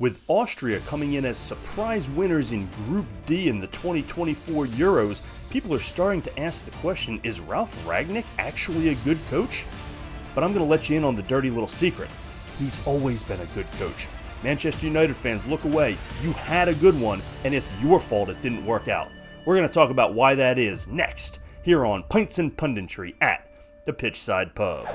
With Austria coming in as surprise winners in Group D in the 2024 Euros, people are starting to ask the question, is Ralf Rangnick actually a good coach? But I'm going to let you in on the dirty little secret. He's always been a good coach. Manchester United fans, look away. You had a good one, and it's your fault it didn't work out. We're going to talk about why that is next, here on Pints and Punditry at the Pitchside Pub.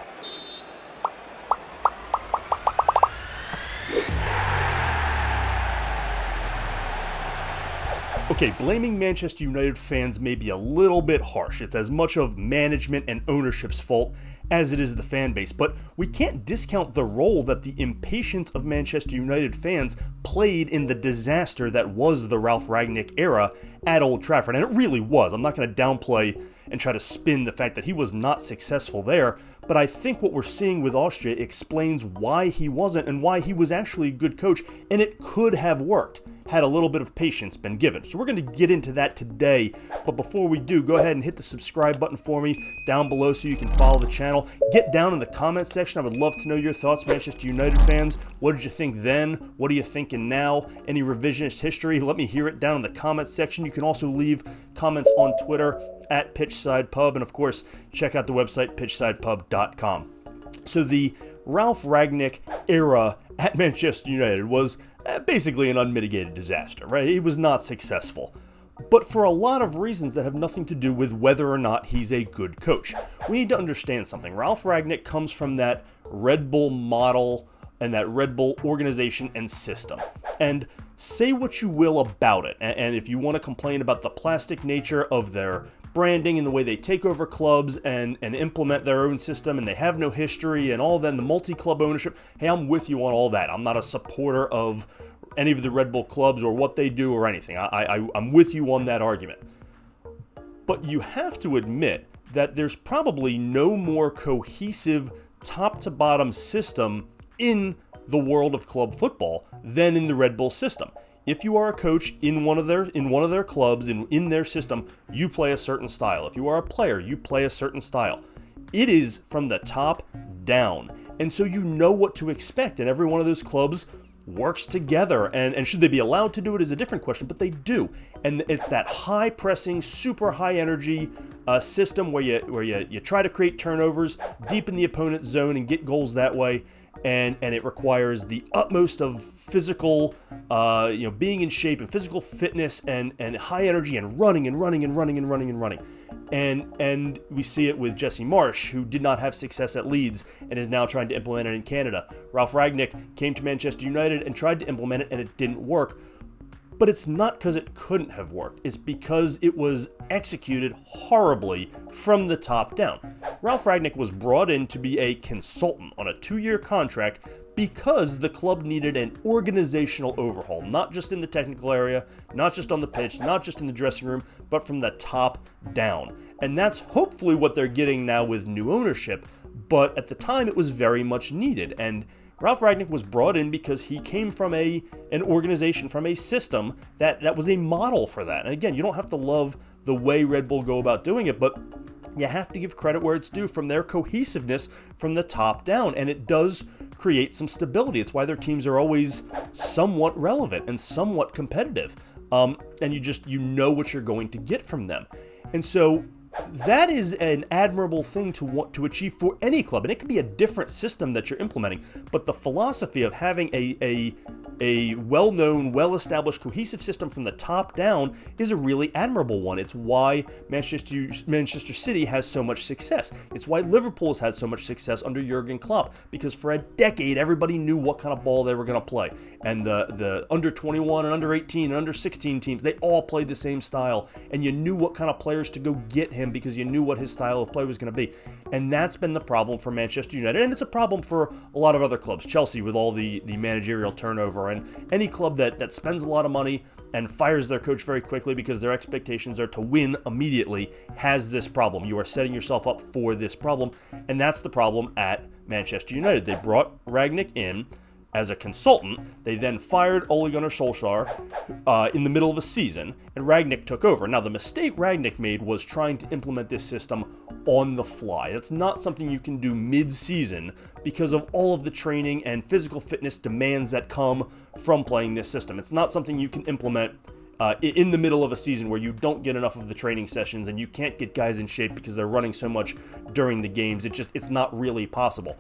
Okay, blaming Manchester United fans may be a little bit harsh. It's as much of management and ownership's fault as it is the fan base, but we can't discount the role that the impatience of Manchester United fans played in the disaster that was the Ralf Rangnick era at Old Trafford, and it really was. I'm not going to downplay and try to spin the fact that he was not successful there, but I think what we're seeing with Austria explains why he wasn't and why he was actually a good coach, and it could have worked had a little bit of patience been given. So we're going to get into that today, but before we do, go ahead and hit the subscribe button for me down below so you can follow the channel. Get down in the comments section. I would love to know your thoughts, Manchester United fans. What did you think then? What are you thinking now? Any revisionist history? Let me hear it down in the comments section. You can also leave comments on Twitter at Pitchside Pub, and of course, check out the website pitchsidepub.com. So the Ralf Rangnick era at Manchester United was basically an unmitigated disaster, right? He was not successful, but for a lot of reasons that have nothing to do with whether or not he's a good coach. We need to understand something. Ralf Rangnick comes from that Red Bull model and that Red Bull organization and system. And say what you will about it, and if you want to complain about the plastic nature of their branding and the way they take over clubs and implement their own system, and they have no history and all, then the multi-club ownership, hey, I'm with you on all that. I'm not a supporter of any of the Red Bull clubs or what they do or anything. I'm with you on that argument. But you have to admit that there's probably no more cohesive top-to-bottom system in the world of club football than in the Red Bull system. If you are a coach in one of their clubs, in their system, you play a certain style. If you are a player, you play a certain style. It is from the top down. And so you know what to expect. And every one of those clubs works together. And should they be allowed to do it is a different question, but they do. And it's that high pressing, super high energy system where you try to create turnovers deep in the opponent's zone and get goals that way. And it requires the utmost of physical, being in shape and physical fitness and high energy and running. And we see it with Jesse Marsch, who did not have success at Leeds and is now trying to implement it in Canada. Ralf Rangnick came to Manchester United and tried to implement it, and it didn't work. But it's not because it couldn't have worked. It's because it was executed horribly from the top down. Ralf Rangnick was brought in to be a consultant on a 2-year contract because the club needed an organizational overhaul, not just in the technical area, not just on the pitch, not just in the dressing room, but from the top down. And that's hopefully what they're getting now with new ownership, but at the time it was very much needed. And Ralf Rangnick was brought in because he came from an organization, from a system that was a model for that. And again, you don't have to love the way Red Bull go about doing it, but you have to give credit where it's due from their cohesiveness from the top down. And it does create some stability. It's why their teams are always somewhat relevant and somewhat competitive. And you know what you're going to get from them. And so that is an admirable thing to want to achieve for any club, and it can be a different system that you're implementing, but the philosophy of having a well-known, well-established, cohesive system from the top down is a really admirable one. It's why Manchester City has so much success. It's why Liverpool has had so much success under Jurgen Klopp, because for a decade, everybody knew what kind of ball they were going to play, and the under 21 and under 18 and under 16 teams, they all played the same style, and you knew what kind of players to go get him because you knew what his style of play was going to be. And that's been the problem for Manchester United, and it's a problem for a lot of other clubs. Chelsea with all the managerial turnover, and any club that spends a lot of money and fires their coach very quickly because their expectations are to win immediately has this problem. You are setting yourself up for this problem, and that's the problem at Manchester United. They brought Rangnick in as a consultant. They then fired Ole Gunnar Solskjaer in the middle of a season, and Rangnick took over. Now, the mistake Rangnick made was trying to implement this system on the fly. That's not something you can do mid-season because of all of the training and physical fitness demands that come from playing this system. It's not something you can implement in the middle of a season where you don't get enough of the training sessions and you can't get guys in shape because they're running so much during the games. It's not really possible.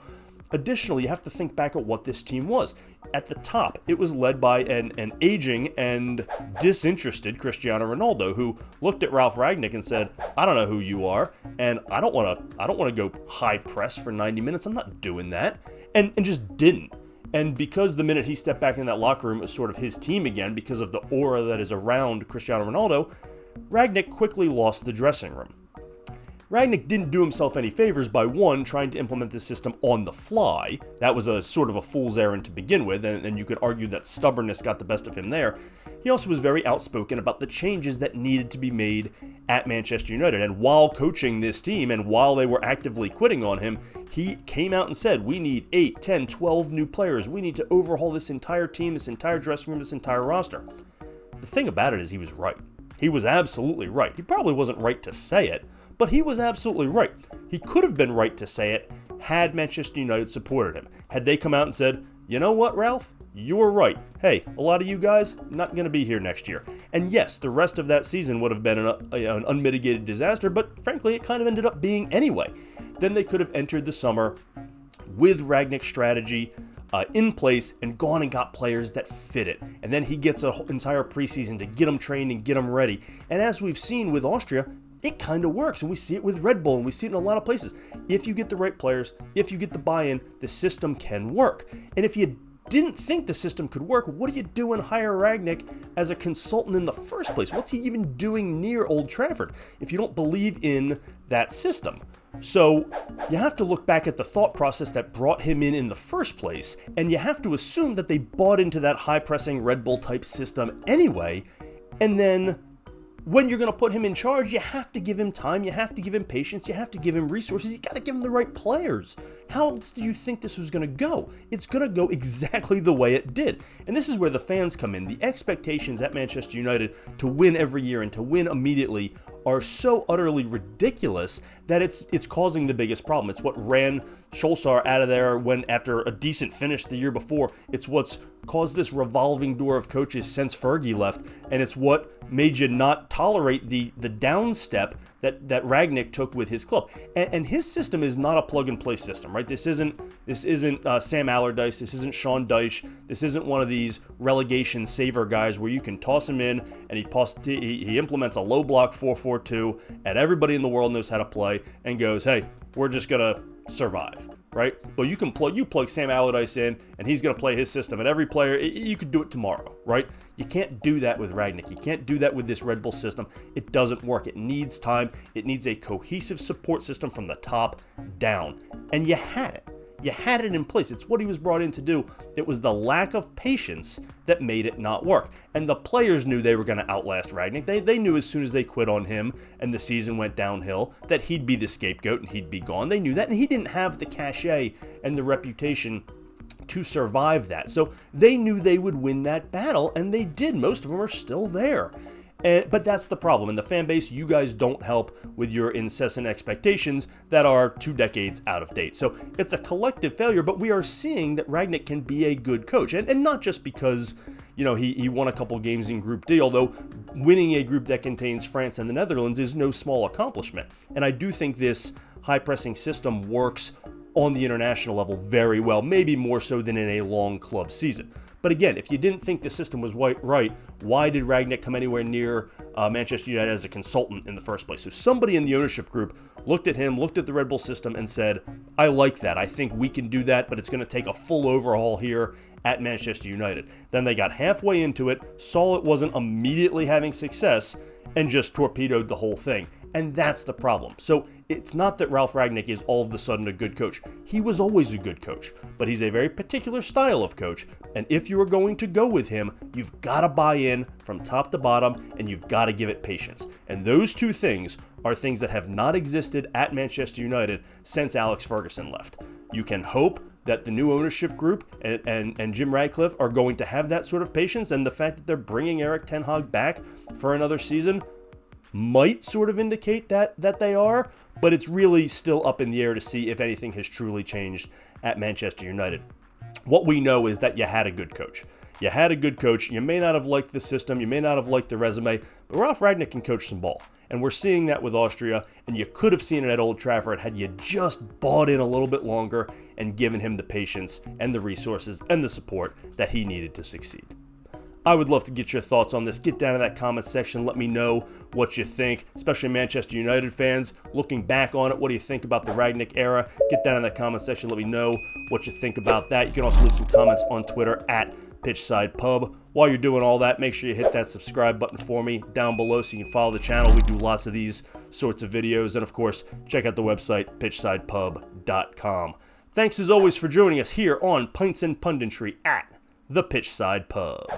Additionally, you have to think back at what this team was. At the top, it was led by an aging and disinterested Cristiano Ronaldo, who looked at Ralf Rangnick and said, "I don't know who you are, and I don't want to go high press for 90 minutes. I'm not doing that," and just didn't. And because the minute he stepped back in that locker room, it was sort of his team again because of the aura that is around Cristiano Ronaldo, Rangnick quickly lost the dressing room. Rangnick didn't do himself any favors by, one, trying to implement this system on the fly. That was a sort of a fool's errand to begin with, and you could argue that stubbornness got the best of him there. He also was very outspoken about the changes that needed to be made at Manchester United. And while coaching this team and while they were actively quitting on him, he came out and said, we need 8, 10, 12 new players. We need to overhaul this entire team, this entire dressing room, this entire roster. The thing about it is he was right. He was absolutely right. He probably wasn't right to say it, but he was absolutely right. He could have been right to say it had Manchester United supported him. Had they come out and said, you know what, Ralph? You're right. Hey, a lot of you guys not going to be here next year. And yes, the rest of that season would have been an unmitigated disaster, but frankly, it kind of ended up being anyway. Then they could have entered the summer with Rangnick's strategy in place and gone and got players that fit it. And then he gets an entire preseason to get them trained and get them ready. And as we've seen with Austria, it kind of works, and we see it with Red Bull, and we see it in a lot of places. If you get the right players, if you get the buy-in, the system can work. And if you didn't think the system could work, what do you do and hire Rangnick as a consultant in the first place? What's he even doing near Old Trafford if you don't believe in that system? So you have to look back at the thought process that brought him in the first place, and you have to assume that they bought into that high-pressing Red Bull type system anyway, and then when you're going to put him in charge, you have to give him time, you have to give him patience, you have to give him resources, you got to give him the right players. How else do you think this was going to go? It's going to go exactly the way it did. And this is where the fans come in. The expectations at Manchester United to win every year and to win immediately are so utterly ridiculous that it's causing the biggest problem. It's what ran Solskjaer out of there when, after a decent finish the year before, it's what's caused this revolving door of coaches since Fergie left, and it's what made you not tolerate the down step that Rangnick took with his club. And his system is not a plug-and-play system, right? This isn't Sam Allardyce, this isn't Sean Dyche, this isn't one of these relegation saver guys where you can toss him in and he implements a low block 4-4-2 and everybody in the world knows how to play and goes, hey, we're just gonna survive, right? But you plug Sam Allardyce in and he's going to play his system, and every player, you could do it tomorrow, right? You can't do that with Rangnick. You can't do that with this Red Bull system. It doesn't work. It needs time. It needs a cohesive support system from the top down. And you had it. You had it in place. It's what he was brought in to do. It was the lack of patience that made it not work. And the players knew they were going to outlast Rangnick. They knew as soon as they quit on him and the season went downhill that he'd be the scapegoat and he'd be gone. They knew that, and he didn't have the cachet and the reputation to survive that. So they knew they would win that battle, and they did. Most of them are still there. But that's the problem. In the fan base, you guys don't help with your incessant expectations that are 2 decades out of date. So it's a collective failure, but we are seeing that Rangnick can be a good coach. And not just because, he won a couple games in Group D, although winning a group that contains France and the Netherlands is no small accomplishment. And I do think this high-pressing system works on the international level very well, maybe more so than in a long club season. But again, if you didn't think the system was right, why did Rangnick come anywhere near Manchester United as a consultant in the first place? So somebody in the ownership group looked at him, looked at the Red Bull system, and said, I like that. I think we can do that, but it's going to take a full overhaul here at Manchester United. Then they got halfway into it, saw it wasn't immediately having success, and just torpedoed the whole thing. And that's the problem. So it's not that Ralf Rangnick is all of a sudden a good coach. He was always a good coach, but he's a very particular style of coach. And if you are going to go with him, you've got to buy in from top to bottom, and you've got to give it patience. And those two things are things that have not existed at Manchester United since Alex Ferguson left. You can hope that the new ownership group and Jim Ratcliffe are going to have that sort of patience, and the fact that they're bringing Erik ten Hag back for another season might sort of indicate that they are, but it's really still up in the air to see if anything has truly changed at Manchester United. What we know is that you had a good coach. You had a good coach. You may not have liked the system. You may not have liked the resume, but Ralf Rangnick can coach some ball. And we're seeing that with Austria, and you could have seen it at Old Trafford had you just bought in a little bit longer and given him the patience and the resources and the support that he needed to succeed. I would love to get your thoughts on this. Get down in that comment section. Let me know what you think, especially Manchester United fans. Looking back on it, what do you think about the Rangnick era? Get down in that comment section. Let me know what you think about that. You can also leave some comments on Twitter at Pitchside Pub. While you're doing all that, make sure you hit that subscribe button for me down below so you can follow the channel. We do lots of these sorts of videos. And of course, check out the website, pitchsidepub.com. Thanks as always for joining us here on Pints and Punditry at the Pitchside Pub.